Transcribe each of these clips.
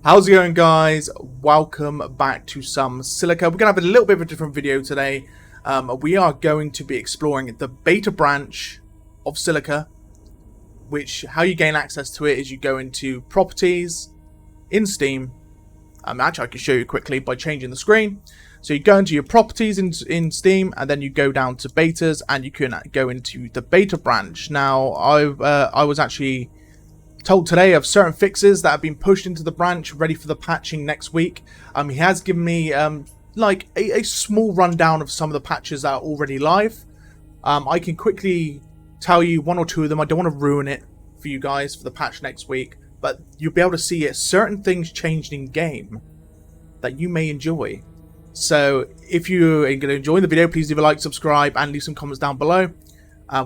How's it going, guys? Welcome back to some Silica. We're going to have a little bit of a different video today. We are going to be exploring the beta branch of Silica, which how you gain access to it is you go into properties in Steam. Actually, I can show you quickly by changing the screen. So you go into your properties in Steam, and then you go down to betas, and you can go into the beta branch. Now, I was actually told today of certain fixes that have been pushed into the branch, ready for the patching next week. He has given me like a small rundown of some of the patches that are already live. I can quickly tell you one or two of them. I don't want to ruin it for you guys for the patch next week, but you'll be able to see it. Certain things changed in game that you may enjoy. So if you're going to enjoy the video, please leave a like, subscribe, and leave some comments down below.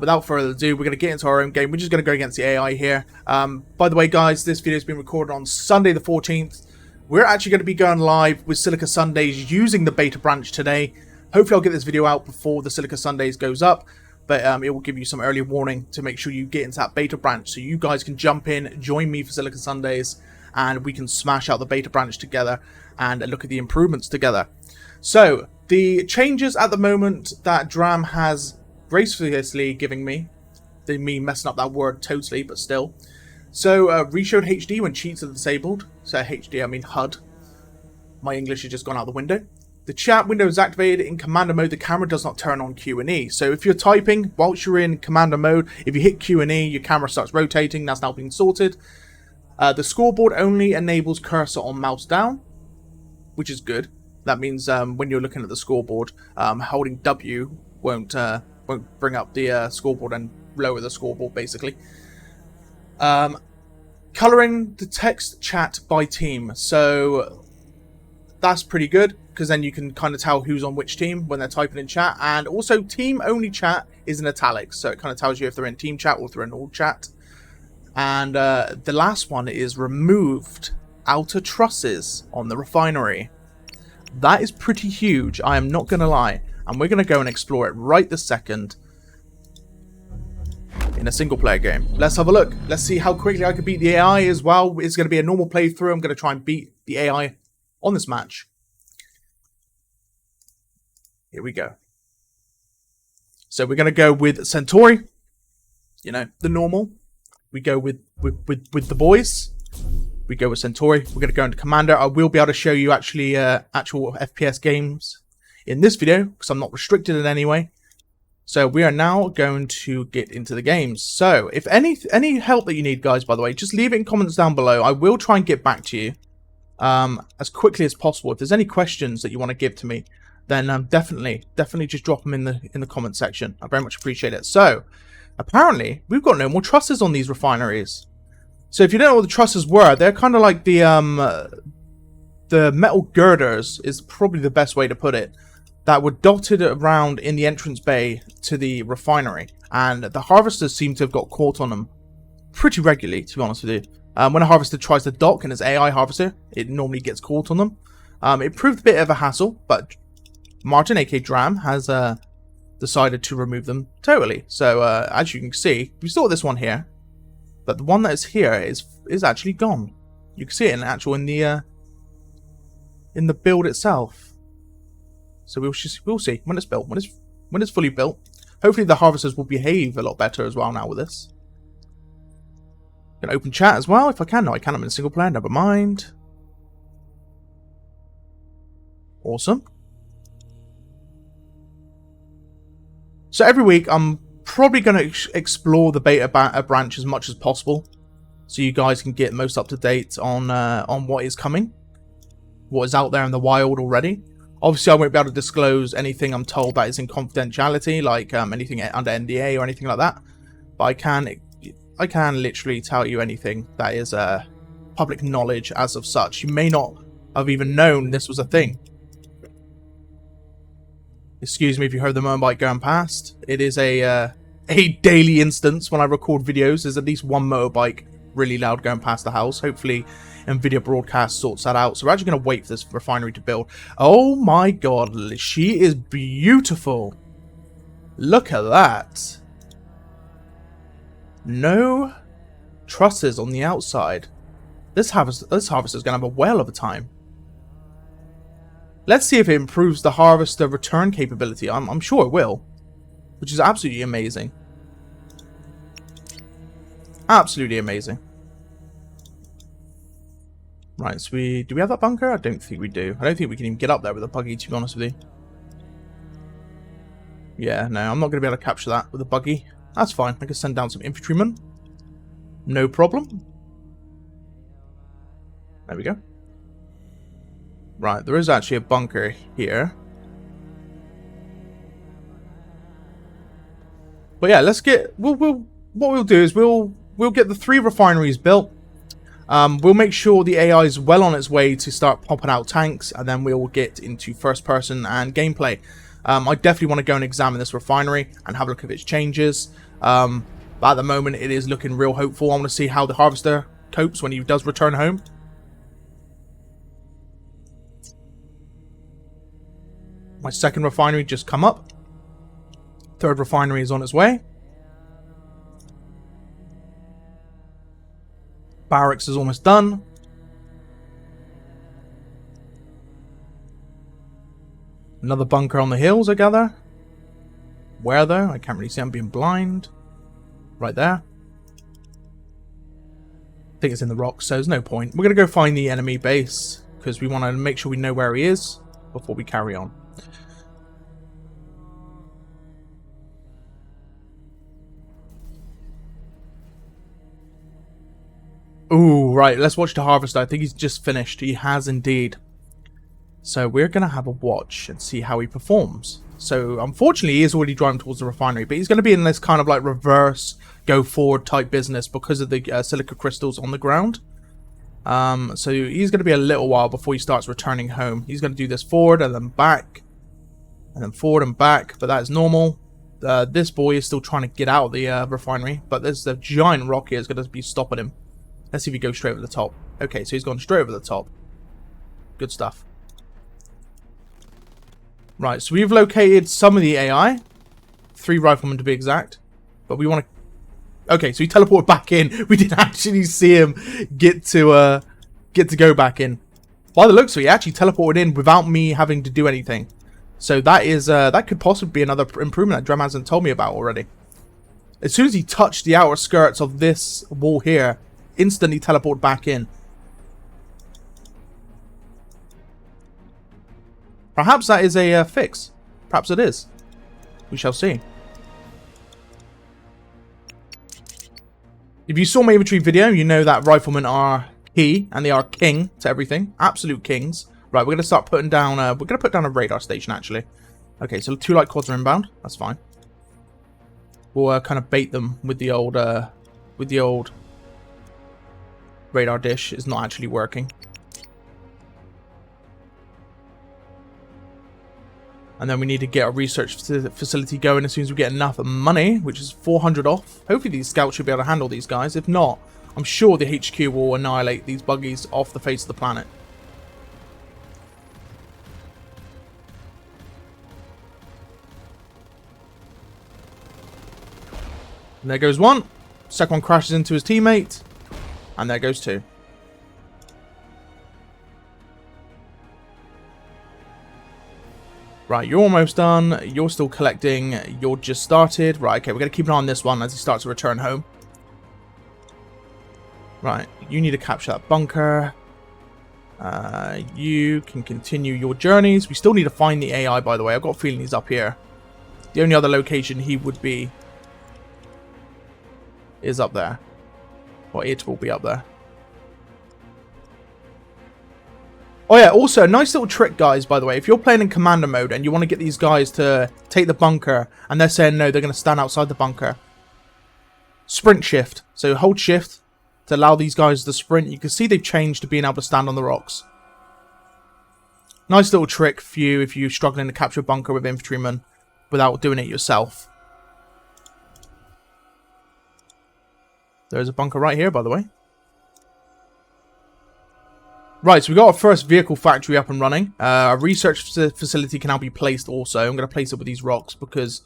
Without further ado, we're going to get into our own game. We're just going to go against the AI here. By the way, guys, this video has been recorded on Sunday the 14th. We're actually going to be going live with Silica Sundays using the beta branch today. Hopefully I'll get this video out before the Silica Sundays goes up, but it will give you some early warning to make sure you get into that beta branch so you guys can jump in, join me for Silica Sundays, and we can smash out the beta branch together and look at the improvements together. So, the changes at the moment that Dram has graciously giving me messing up that word totally, but still. So reshowed HD when cheats are disabled. So HD, I mean HUD. My English has just gone out the window. The chat window is activated in commander mode. The camera does not turn on Q&E. So if you're typing whilst you're in commander mode, if you hit Q&E, your camera starts rotating. That's now been sorted. The scoreboard only enables cursor on mouse down, which is good. That means when you're looking at the scoreboard, holding W won't bring up the scoreboard and lower the scoreboard, basically. Coloring the text chat by team. So that's pretty good, because then you can kind of tell who's on which team when they're typing in chat. And also team only chat is in italics, so it kind of tells you if they're in team chat or if they're in all chat. And the last one is removed outer trusses on the refinery. That is pretty huge, I am not going to lie. And we're going to go and explore it right this second in a single player game. Let's have a look. Let's see how quickly I can beat the AI as well. It's going to be a normal playthrough. I'm going to try and beat the AI on this match. Here we go. So we're going to go with Centauri. You know, the normal. We go with the boys. We go with Centauri. We're going to go into Commander. I will be able to show you actually actual FPS games in this video, because I'm not restricted in any way. So we are now going to get into the games. So if any help that you need, guys, by the way, just leave it in comments down below. I will try and get back to you as quickly as possible. If there's any questions that you want to give to me, then definitely just drop them in the comment section. I very much appreciate it. So apparently we've got no more trusses on these refineries. So if you don't know what the trusses were, they're kind of like the metal girders is probably the best way to put it, that were dotted around in the entrance bay to the refinery, and the harvesters seem to have got caught on them pretty regularly, to be honest with you. When a harvester tries to dock in its AI harvester, it normally gets caught on them. It proved a bit of a hassle, but Martin, aka Dram, has decided to remove them totally. So as you can see, we saw this one here, but the one that is here is actually gone. You can see it in the build itself. So we'll see when it's built, when it's fully built. Hopefully the harvesters will behave a lot better as well now with this. Gonna open chat as well if I can. No, I can't. I'm in a single player. Never mind. Awesome. So every week I'm probably going to explore the beta branch as much as possible, so you guys can get most up to date on what is coming, what is out there in the wild already. Obviously, I won't be able to disclose anything I'm told that is in confidentiality, like anything under NDA or anything like that. But I can literally tell you anything that is public knowledge as of such. You may not have even known this was a thing. Excuse me if you heard the motorbike going past. It is a daily instance when I record videos. There's at least one motorbike really loud going past the house. Hopefully NVIDIA broadcast sorts that out. So we're actually going to wait for this refinery to build. Oh my god, she is beautiful. Look at that. No trusses on the outside. This harvester is going to have a whale of a time. Let's see if it improves the harvester return capability. I'm sure it will, which is absolutely amazing. Absolutely amazing. Right, so do we have that bunker? I don't think we do. I don't think we can even get up there with a buggy, to be honest with you. Yeah, no, I'm not going to be able to capture that with a buggy. That's fine. I can send down some infantrymen. No problem. There we go. Right, there is actually a bunker here. But yeah, let's get... what we'll do is we'll get the 3 refineries built. We'll make sure the AI is well on its way to start popping out tanks, and then we'll get into first person and gameplay. I definitely want to go and examine this refinery and have a look at its changes. But at the moment, it is looking real hopeful. I want to see how the harvester copes when he does return home. My second refinery just come up. Third refinery is on its way. Barracks is almost done. Another bunker on the hills, I gather. Where though? I can't really see. I'm being blind. Right there. I think it's in the rocks, so there's no point. We're going to go find the enemy base because we want to make sure we know where he is before we carry on. Ooh, right. Let's watch the harvester. I think he's just finished. He has indeed. So we're going to have a watch and see how he performs. So unfortunately, he is already driving towards the refinery, but he's going to be in this kind of like reverse go forward type business because of the silica crystals on the ground. So he's going to be a little while before he starts returning home. He's going to do this forward and then back and then forward and back, but that is normal. This boy is still trying to get out of the refinery, but there's a giant rock here that's going to be stopping him. Let's see if he goes straight over the top. Okay, so he's gone straight over the top. Good stuff. Right, so we've located some of the AI. 3 riflemen to be exact. But we want to... Okay, so he teleported back in. We didn't actually see him get to go back in. By the looks of it, he actually teleported in without me having to do anything. So that is that could possibly be another improvement that Drum hasn't told me about already. As soon as he touched the outer skirts of this wall here, instantly teleport back in. Perhaps that is a fix. Perhaps it is. We shall see. If you saw my inventory video, you know that riflemen are key and they are king to everything. Absolute kings. Right, we're going to start putting down... we're going to put down a radar station, actually. Okay, so 2 light quads are inbound. That's fine. We'll kind of bait them with the old... radar dish is not actually working. And then we need to get a research facility going as soon as we get enough money, which is 400 off. Hopefully these scouts should be able to handle these guys. If not, I'm sure the HQ will annihilate these buggies off the face of the planet. And there goes one. Second one crashes into his teammate. And there goes 2. Right, you're almost done. You're still collecting. You're just started. Right, okay, we're going to keep an eye on this one as he starts to return home. Right, you need to capture that bunker. You can continue your journeys. We still need to find the AI, by the way. I've got a feeling he's up here. The only other location he would be is up there. Or it will be up there. Oh yeah, also, a nice little trick, guys, by the way. If you're playing in commander mode and you want to get these guys to take the bunker and they're saying no, they're going to stand outside the bunker. Sprint shift. So hold shift to allow these guys to sprint. You can see they've changed to being able to stand on the rocks. Nice little trick for you if you're struggling to capture a bunker with infantrymen without doing it yourself. There's a bunker right here, by the way. Right, so we got our first vehicle factory up and running. A research facility can now be placed also. I'm going to place it with these rocks because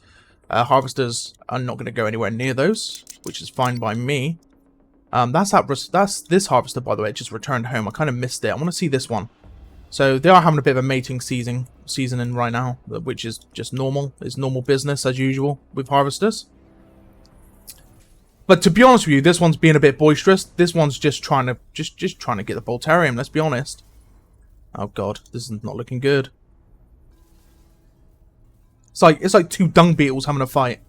harvesters are not going to go anywhere near those, which is fine by me. That's this harvester, by the way. It just returned home. I kind of missed it. I want to see this one. So they are having a bit of a mating seasoning right now, which is just normal. It's normal business as usual with harvesters. But to be honest with you, this one's being a bit boisterous. This one's just trying to trying to get the Bolterium. Let's be honest. Oh god, this is not looking good. It's like two dung beetles having a fight.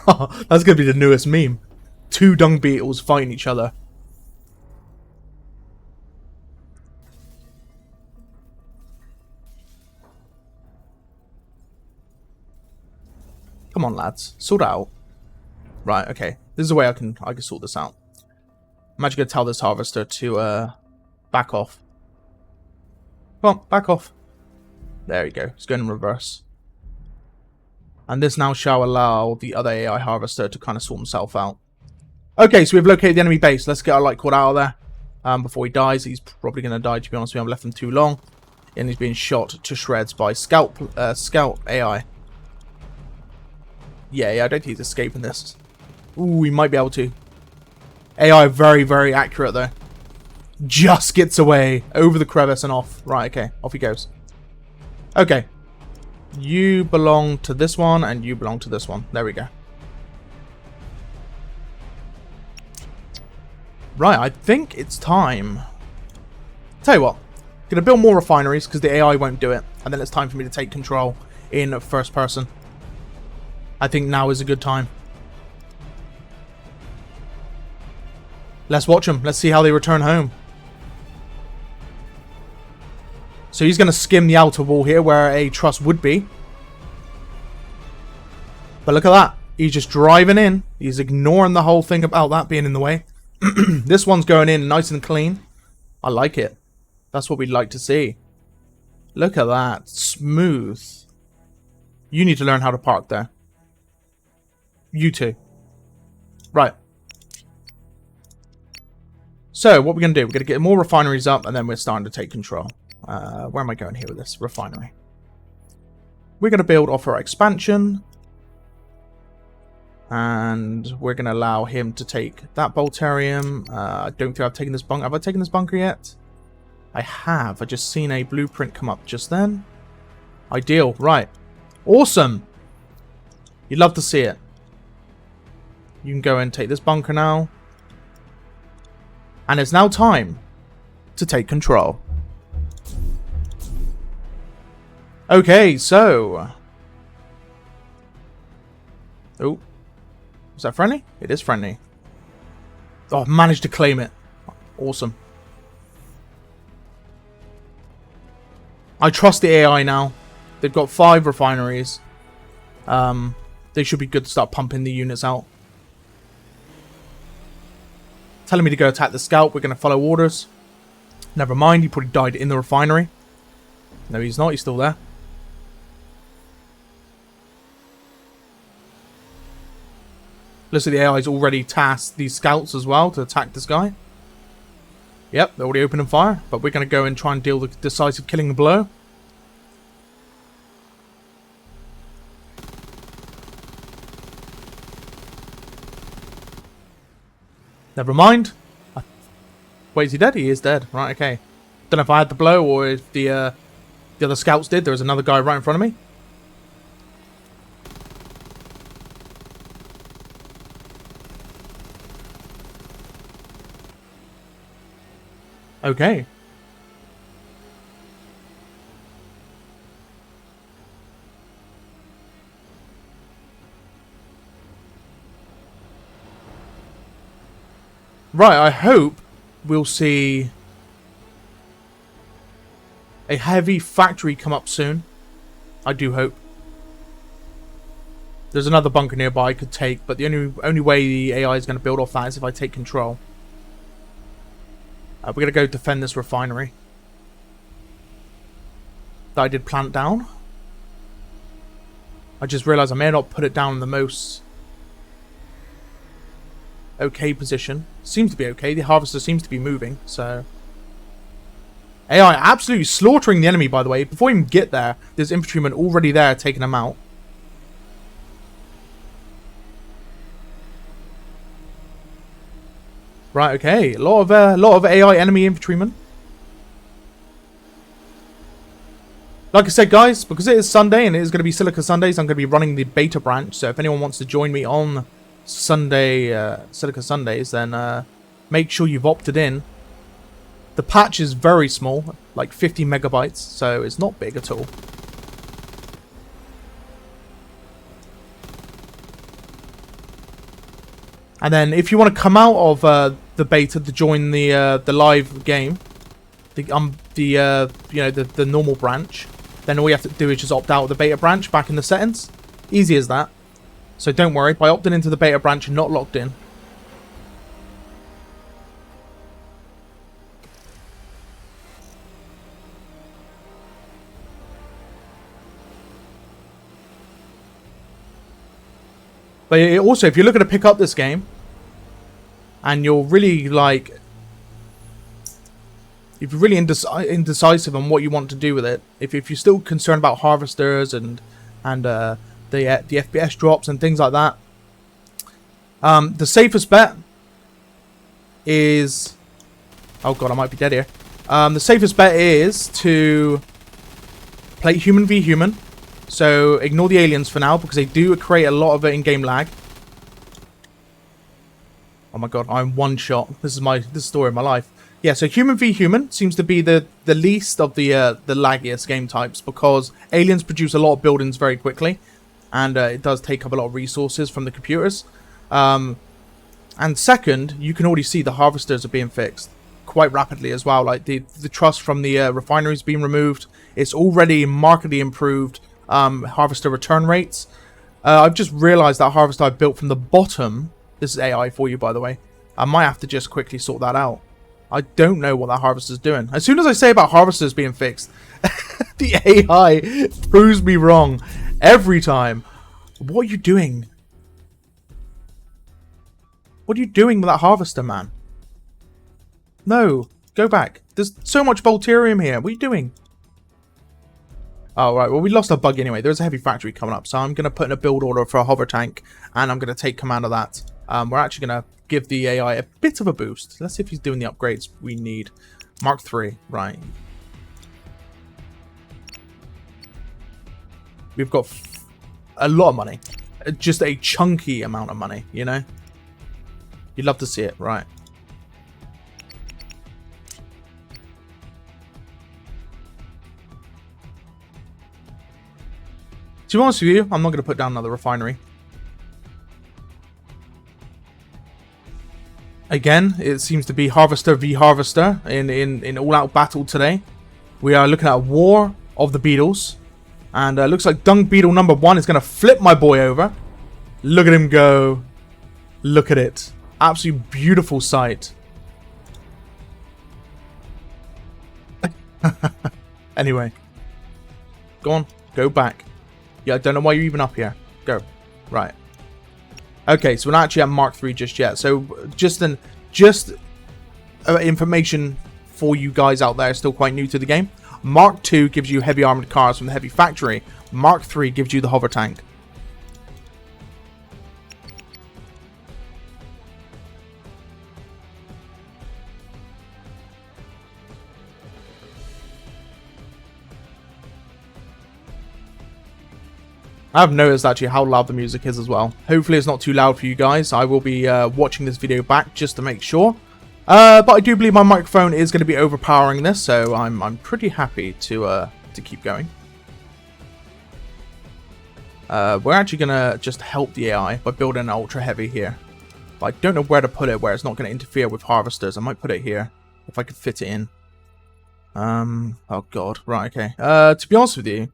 Oh, that's gonna be the newest meme. Two dung beetles fighting each other. Come on, lads, sort it out. Right, okay. This is the way I can sort this out. I'm actually gonna tell this harvester to back off. Come on, back off. There you go. It's going in reverse. And this now shall allow the other AI harvester to kind of sort himself out. Okay, so we've located the enemy base. Let's get our light cord out of there before he dies. He's probably going to die, to be honest with you. I've left him too long. And he's being shot to shreds by Scout AI. Yeah, I don't think he's escaping this. Ooh, he might be able to. AI very, very accurate, though. Just gets away over the crevice and off. Right, okay. Off he goes. Okay. You belong to this one, and you belong to this one. There we go. Right, I think it's time. Tell you what. I'm going to build more refineries, because the AI won't do it. And then it's time for me to take control in first person. I think now is a good time. Let's watch them. Let's see how they return home. So he's going to skim the outer wall here where a truss would be. But look at that. He's just driving in. He's ignoring the whole thing about that being in the way. This one's going in nice and clean. I like it. That's what we'd like to see. Look at that. Smooth. You need to learn how to park there. You too. Right. So, what we're going to do, we're going to get more refineries up, and then we're starting to take control. Where am I going here with this? Refinery. We're going to build off our expansion. And we're going to allow him to take that Bolterium. I don't think I've taken this bunker. Have I taken this bunker yet? I have. I just seen a blueprint come up just then. Ideal. Right. Awesome. You'd love to see it. You can go and take this bunker now. And it's now time to take control. Okay, so... Oh. Is that friendly? It is friendly. Oh, I've managed to claim it. Awesome. I trust the AI now. They've got 5 refineries. They should be good to start pumping the units out. Telling me to go attack the scout. We're going to follow orders. Never mind. He probably died in the refinery. No, he's not. He's still there. Looks like the AI's already tasked these scouts as well to attack this guy. Yep, they're already opening fire. But we're going to go and try and deal the decisive killing blow. Never mind. Wait, is he dead? He is dead. Right, okay. Don't know if I had the blow or if the other scouts did. There was another guy right in front of me. Okay. Right, I hope we'll see a heavy factory come up soon. I do hope. There's another bunker nearby I could take, but the only way the AI is going to build off that is if I take control. We're going to go defend this refinery that I did plant down. I just realised I may not put it down in the most okay position. Seems to be okay. The harvester seems to be moving, so... AI absolutely slaughtering the enemy, by the way. Before you even get there, there's infantrymen already there taking them out. Right, okay. A lot of AI enemy infantrymen. Like I said, guys, because it is Sunday and it is going to be Silica Sundays, I'm going to be running the beta branch. So if anyone wants to join me on Sunday, Silica Sundays, then make sure you've opted in. The patch is very small, like 50 megabytes, so it's not big at all. And then if you want to come out of the beta to join the live game, the normal branch, then all you have to do is just opt out of the beta branch back in the settings. Easy as that. So don't worry, by opting into the beta branch, you're not locked in. But also, if you're looking to pick up this game, and you're really like, if you're really indecisive on what you want to do with it, if you're still concerned about harvesters and the FPS drops and things like that, the safest bet is, oh god, I might be dead here. The safest bet is to play human v human. So ignore the aliens for now because they do create a lot of in-game lag. Oh my god, I'm one shot. This is the story of my life. Yeah, so human v human seems to be the least of the laggiest game types because aliens produce a lot of buildings very quickly, and it does take up a lot of resources from the computers. And second, you can already see the harvesters are being fixed quite rapidly as well. Like the trust from the refineries being removed. It's already markedly improved. Harvester return rates. I've just realized that harvester I built from the bottom. This is AI for you, by the way. I might have to just quickly sort that out. I don't know what that harvester's doing. As soon as I say about harvesters being fixed, the AI proves me wrong every time. What are you doing? What are you doing with that harvester, man? No, go back. There's so much Volterium here. What are you doing? Oh, right. Well, we lost our bug anyway. There's a heavy factory coming up. So I'm going to put in a build order for a hover tank. And I'm going to take command of that. We're actually going to give the AI a bit of a boost. Let's see if he's doing the upgrades we need. Mark 3. Right. We've got a lot of money. Just a chunky amount of money, you know? You'd love to see it. Right. To be honest with you, I'm not going to put down another refinery. Again, it seems to be Harvester v Harvester in all-out battle today. We are looking at a war of the beetles. And looks like Dung Beetle number 1 is going to flip my boy over. Look at him go. Look at it. Absolutely beautiful sight. Anyway. Go on. Go back. Yeah, I don't know why you're even up here. Go. Right. Okay, so we're not actually at Mark 3 just yet. So just information for you guys out there still quite new to the game. Mark 2 gives you heavy armored cars from the heavy factory. Mark 3 gives you the hover tank. I've noticed actually how loud the music is as well. Hopefully it's not too loud for you guys. I will be watching this video back just to make sure. But I do believe my microphone is going to be overpowering this, so I'm pretty happy to keep going. We're actually going to just help the AI by building an ultra heavy here. But I don't know where to put it where it's not going to interfere with harvesters. I might put it here if I could fit it in. Oh god, right, okay. To be honest with you,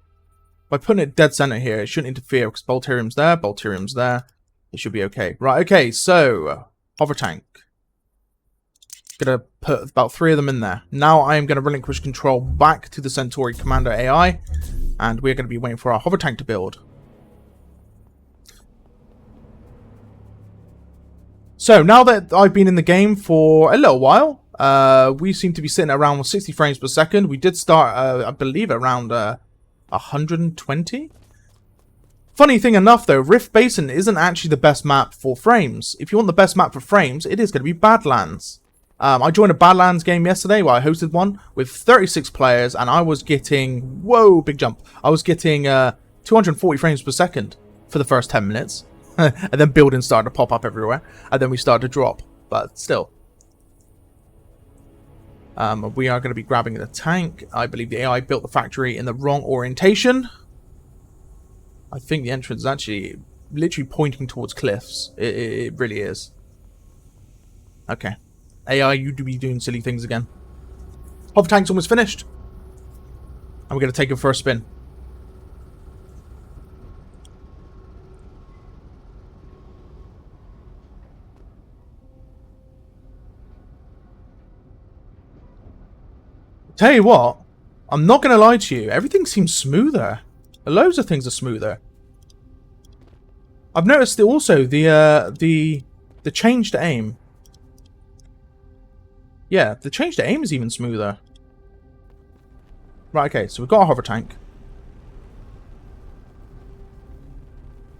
by putting it dead center here, it shouldn't interfere because Volterium's there. It should be okay. Right, okay, so hover tank. Gonna put about 3 of them in there. Now I am gonna relinquish control back to the Centauri Commander AI, and we're gonna be waiting for our hover tank to build. So now that I've been in the game for a little while, we seem to be sitting around 60 frames per second. We did start, I believe, around 120. Funny thing enough though, Rift Basin isn't actually the best map for frames. If you want the best map for frames, it is going to be Badlands. I joined a Badlands game yesterday, I hosted one with 36 players, and I was getting, whoa, big jump. I was getting 240 frames per second for the first 10 minutes. And then buildings started to pop up everywhere, and then we started to drop, but still. We are going to be grabbing the tank. I believe the AI built the factory in the wrong orientation. I think the entrance is actually literally pointing towards cliffs. It really is. Okay. AI, you do be doing silly things again. Hover tank's almost finished. And we're going to take it for a spin. Tell you what, I'm not going to lie to you. Everything seems smoother. Loads of things are smoother. I've noticed also the change to aim. Yeah, the change to aim is even smoother. Right, okay, so we've got a hover tank.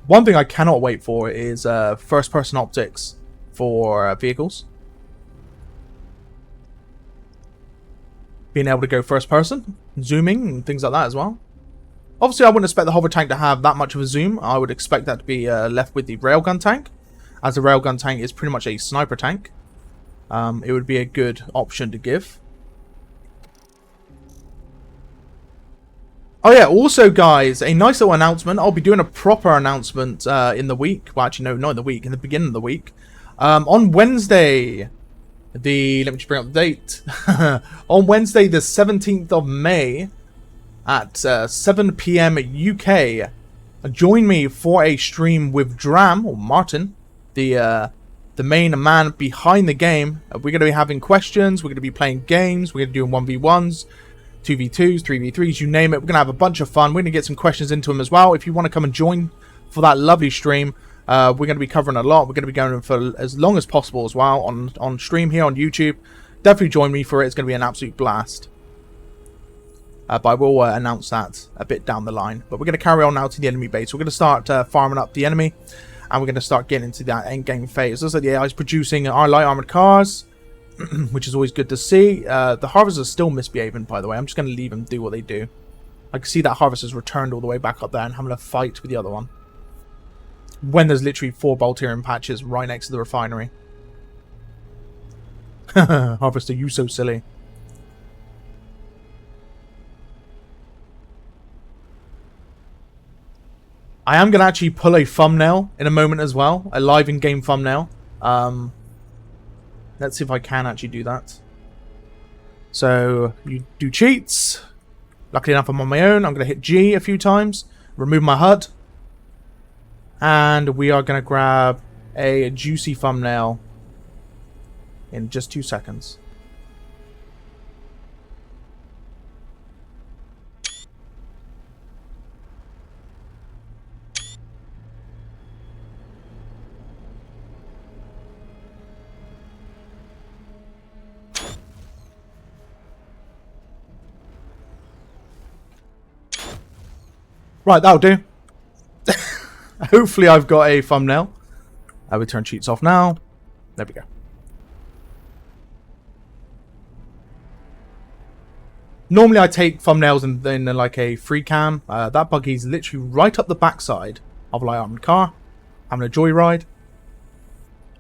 One thing I cannot wait for is first-person optics for vehicles. Being able to go first-person, zooming, and things like that as well. Obviously, I wouldn't expect the hover tank to have that much of a zoom. I would expect that to be left with the railgun tank, as the railgun tank is pretty much a sniper tank. It would be a good option to give. Oh yeah, also guys, a nice little announcement. I'll be doing a proper announcement in the week. Well, actually, no, not in the week, in the beginning of the week. On Wednesday, let me just bring up the date. On Wednesday, the 17th of May, at 7 PM UK, join me for a stream with Dram, or Martin, the main man behind the game. We're going to be having questions, we're going to be playing games, we're going to be doing 1v1s, 2v2s, 3v3s, you name it. We're going to have a bunch of fun. We're going to get some questions into them as well. If you want to come and join for that lovely stream, we're going to be covering a lot. We're going to be going for as long as possible as well on stream here on YouTube. Definitely join me for it. It's going to be an absolute blast. But I will announce that a bit down the line. But we're going to carry on now to the enemy base. We're going to start farming up the enemy. And we're going to start getting into that endgame phase. Looks like the AI is producing our light armored cars, which is always good to see. The harvesters are still misbehaving, by the way. I'm just going to leave them do what they do. I can see that harvester's returned all the way back up there and having a fight with the other one. When there's literally 4 Bolterian patches right next to the refinery. Harvester, you so silly. I am going to actually pull a thumbnail in a moment as well. A live in-game thumbnail. Let's see if I can actually do that. So, you do cheats. Luckily enough, I'm on my own. I'm going to hit G a few times. Remove my HUD. And we are going to grab a juicy thumbnail in just 2 seconds. Right, that'll do. Hopefully I've got a thumbnail. I will turn cheats off now. There we go. Normally I take thumbnails in like a free cam. That buggy's literally right up the backside of a light armored car. Having a joyride.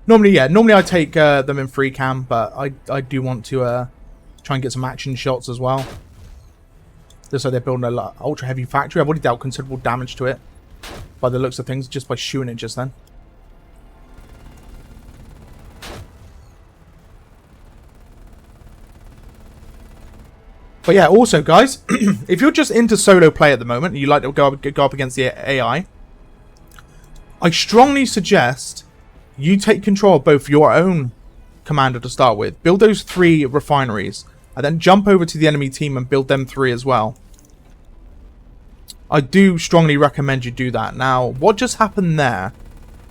Normally I take them in free cam, but I do want to try and get some action shots as well. Just like they're building an ultra heavy factory. I've already dealt considerable damage to it by the looks of things, just by shooting it just then. But yeah, also guys, if you're just into solo play at the moment and you like to go up against the AI, I strongly suggest you take control of both your own commander to start with. Build those 3 refineries, and then jump over to the enemy team and build them 3 as well. I do strongly recommend you do that. Now, what just happened there?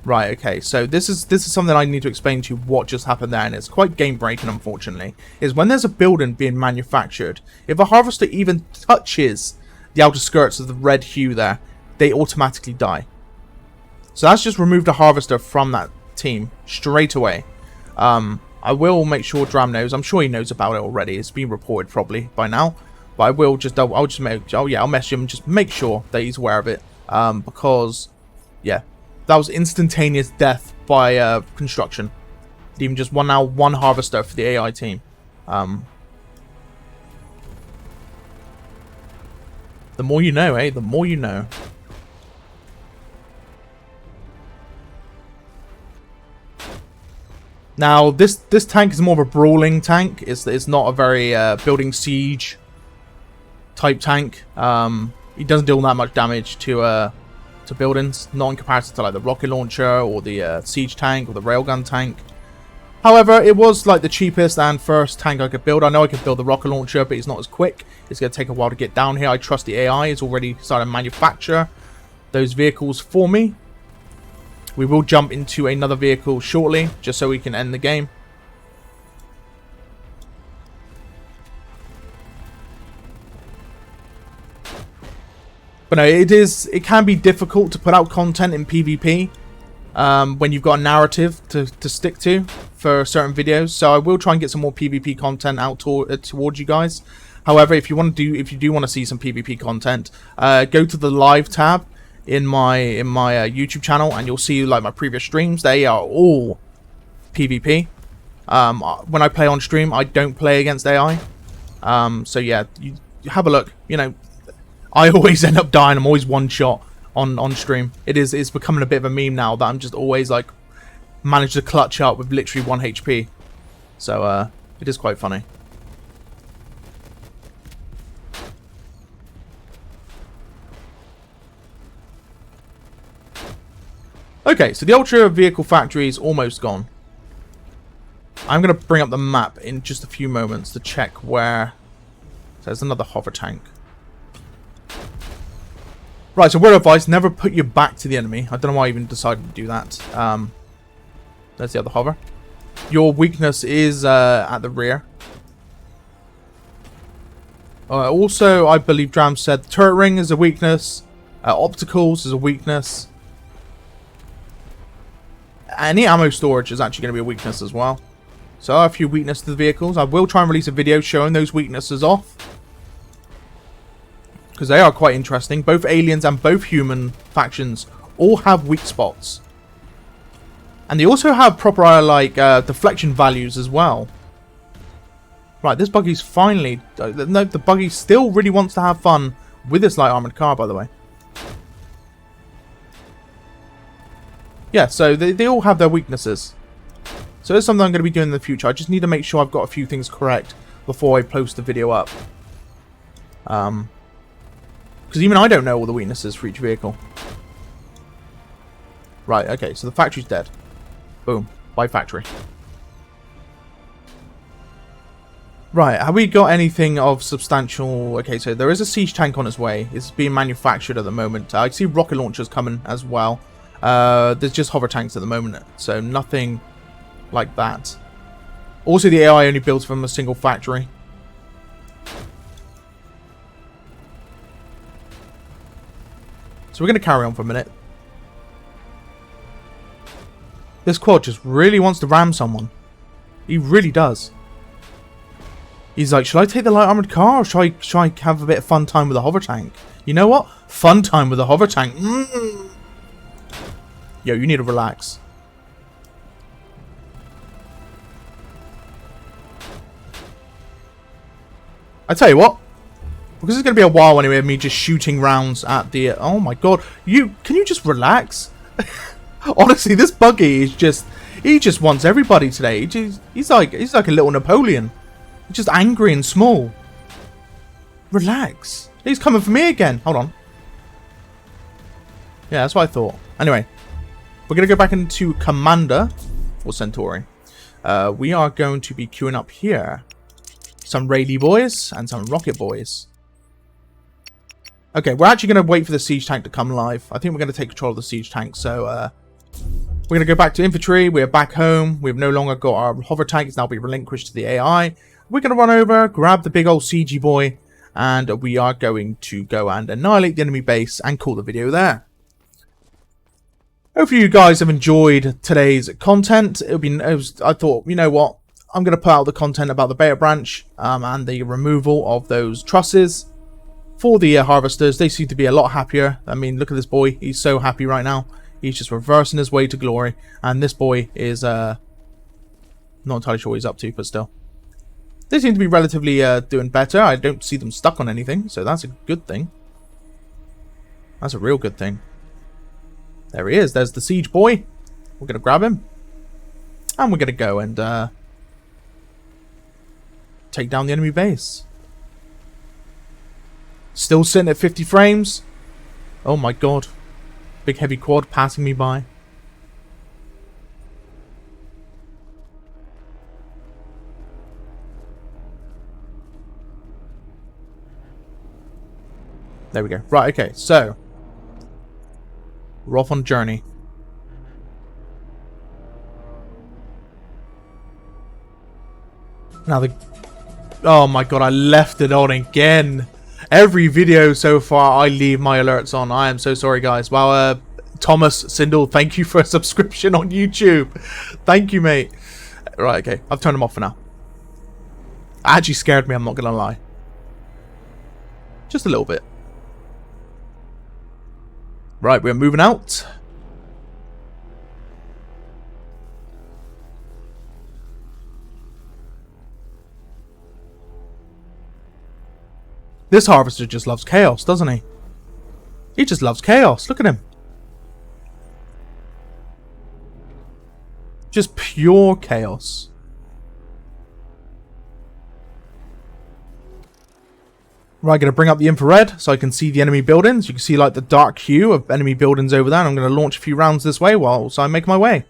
Right, okay, so this is something I need to explain to you what just happened there, and it's quite game breaking, unfortunately. Is when there's a building being manufactured, if a harvester even touches the outer skirts of the red hue there, they automatically die. So that's just removed a harvester from that team straight away. I will make sure Dram knows. I'm sure he knows about it already. It's been reported probably by now. But I will just, I'll message him and just make sure that he's aware of it. Because, yeah, that was instantaneous death by construction. Even just one harvester for the AI team. The more you know, eh? The more you know. Now, this tank is more of a brawling tank. It's not a very building siege type tank. It doesn't deal that much damage to buildings, not in comparison to like the rocket launcher or the siege tank or the railgun tank. However, it was like the cheapest and first tank I could build. I know I could build the rocket launcher, but it's not as quick. It's going to take a while to get down here. I trust the AI is already starting to manufacture those vehicles for me. We will jump into another vehicle shortly, just so we can end the game. But no, it can be difficult to put out content in PvP when you've got a narrative to stick to for certain videos. So I will try and get some more PvP content out towards you guys. However, if you do want to see some PvP content, go to the live tab in my YouTube channel, and you'll see like my previous streams. They are all PvP. When I play on stream, I don't play against AI. So yeah, you have a look. You know, I always end up dying. I'm always one shot on stream. It's becoming a bit of a meme now that I'm just always like manage to clutch up with literally 1 HP. So it is quite funny. Okay, so the Ultra Vehicle Factory is almost gone. I'm going to bring up the map in just a few moments to check where... So there's another hover tank. Right, so word of advice, never put your back to the enemy. I don't know why I even decided to do that. There's the other hover. Your weakness is at the rear. Also, I believe Dram said turret ring is a weakness. Opticals is a weakness. Any ammo storage is actually going to be a weakness as well. So a few weaknesses to the vehicles. I will try and release a video showing those weaknesses off, because they are quite interesting. Both aliens and both human factions all have weak spots. And they also have proper like deflection values as well. Right, this buggy's finally... no, the buggy still really wants to have fun with this light armored car, by the way. Yeah, so they all have their weaknesses. So it's something I'm going to be doing in the future. I just need to make sure I've got a few things correct before I post the video up. Because even I don't know all the weaknesses for each vehicle. Right, okay, so the factory's dead. Boom. Bye, factory. Right, have we got anything of substantial... Okay, so there is a siege tank on its way. It's being manufactured at the moment. I see rocket launchers coming as well. There's just hover tanks at the moment, so nothing like that. Also, the AI only builds from a single factory. So we're going to carry on for a minute. This quad just really wants to ram someone. He really does. He's like, should I take the light armored car, or should I have a bit of fun time with a hover tank? You know what? Fun time with a hover tank. Yo, you need to relax. I tell you what, because it's going to be a while anyway of me just shooting rounds at the... Oh my god, can you just relax? Honestly, this buggy is just... He just wants everybody today. He's like a little Napoleon. He's just angry and small. Relax. He's coming for me again. Hold on. Yeah, that's what I thought. Anyway, we're going to go back into Commander, or Centauri. We are going to be queuing up here. Some Rayleigh boys and some Rocket boys. Okay, we're actually going to wait for the siege tank to come live. I think we're going to take control of the siege tank. So, we're going to go back to infantry. We're back home. We've no longer got our hover tank. It's now been relinquished to the AI. We're going to run over, grab the big old siegey boy, and we are going to go and annihilate the enemy base and call the video there. Hopefully you guys have enjoyed today's content. I thought, you know what, I'm going to put out the content about the beta branch and the removal of those trusses for the harvesters. They seem to be a lot happier. I mean, look at this boy. He's so happy right now. He's just reversing his way to glory. And this boy is not entirely sure what he's up to, but still. They seem to be relatively doing better. I don't see them stuck on anything, so that's a good thing. That's a real good thing. There he is. There's the siege boy. We're going to grab him. And we're going to go and take down the enemy base. Still sitting at 50 frames. Oh my god. Big heavy quad passing me by. There we go. Right, okay, so we're off on a journey. Now oh my god, I left it on again. Every video so far, I leave my alerts on. I am so sorry, guys. Well, Thomas Sindel, thank you for a subscription on YouTube. Thank you, mate. Right, okay. I've turned them off for now. It actually scared me, I'm not going to lie. Just a little bit. Right, we're moving out. This harvester just loves chaos, doesn't he? He just loves chaos. Look at him. Just pure chaos. Right, going to bring up the infrared so I can see the enemy buildings. You can see like the dark hue of enemy buildings over there. And I'm going to launch a few rounds this way whilst I make my way.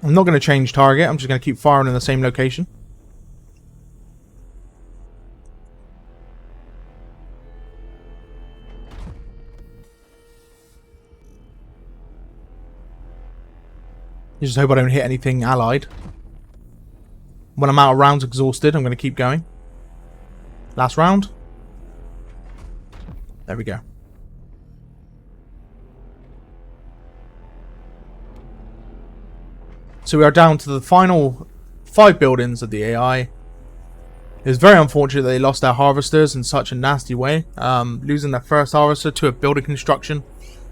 I'm not going to change target. I'm just going to keep firing in the same location. I just hope I don't hit anything allied. When I'm out of rounds exhausted, I'm going to keep going. Last round. There we go. So we are down to the final 5 buildings of the AI. It's very unfortunate that they lost their harvesters in such a nasty way. Losing their first harvester to a building construction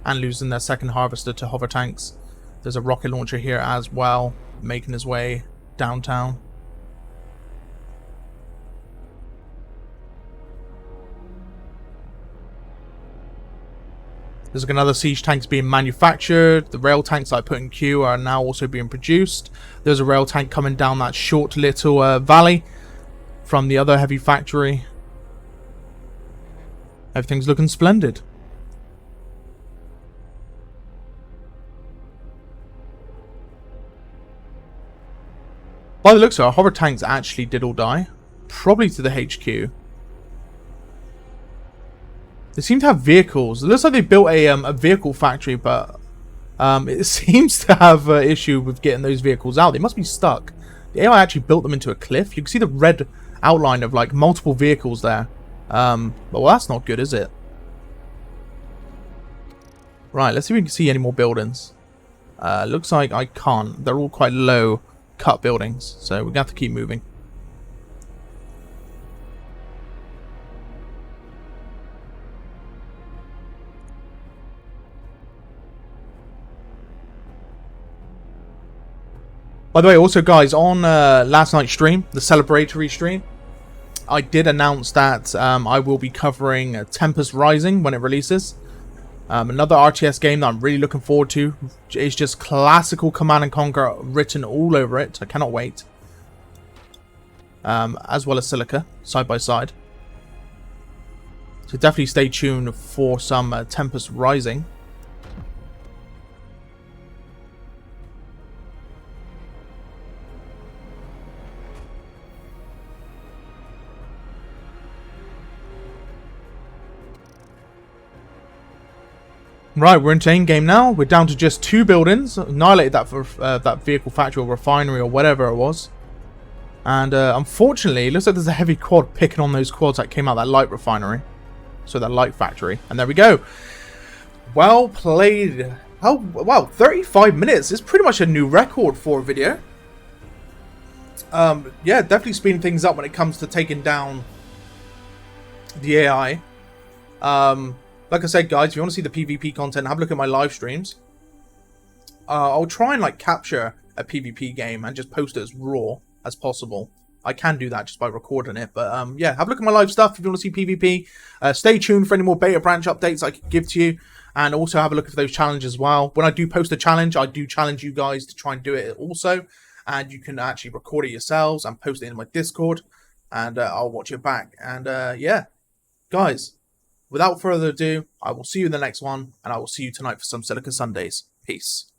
and losing their second harvester to hover tanks. There's a rocket launcher here as well, making his way downtown. There's another siege tanks being manufactured. The rail tanks I put in queue are now also being produced. There's a rail tank coming down that short little valley from the other heavy factory. Everything's looking splendid. By the looks of it, our hover tanks actually did all die. Probably to the HQ. They seem to have vehicles. It looks like they built a vehicle factory, but it seems to have an issue with getting those vehicles out. They must be stuck. The AI actually built them into a cliff. You can see the red outline of like multiple vehicles there. But well, that's not good, is it? Right, let's see if we can see any more buildings. Looks like I can't. They're all quite low cut buildings, so we're gonna have to keep moving. By the way, also guys, on last night's stream, the celebratory stream, I did announce that I will be covering Tempest Rising when it releases. Another RTS game that I'm really looking forward to. It's just classical Command and Conquer written all over it. I cannot wait. As well as Silica, side by side. So definitely stay tuned for some Tempest Rising. Right, we're into in-game now. We're down to just 2 buildings. Annihilated that for that vehicle factory or refinery or whatever it was. And unfortunately, it looks like there's a heavy quad picking on those quads that came out of that light refinery. So the light factory. And there we go. Well played. Oh, wow, 35 minutes is pretty much a new record for a video. Yeah, definitely speeding things up when it comes to taking down the AI. Like I said, guys, if you want to see the PvP content, have a look at my live streams. I'll try and like capture a PvP game and just post it as raw as possible. I can do that just by recording it, but yeah, have a look at my live stuff if you want to see PvP. Stay tuned for any more beta branch updates I can give to you, and also have a look at those challenges as well. When I do post a challenge, I do challenge you guys to try and do it also, and you can actually record it yourselves and post it in my Discord, and I'll watch it back. And yeah, guys, without further ado, I will see you in the next one, and I will see you tonight for some Silica Sundays. Peace.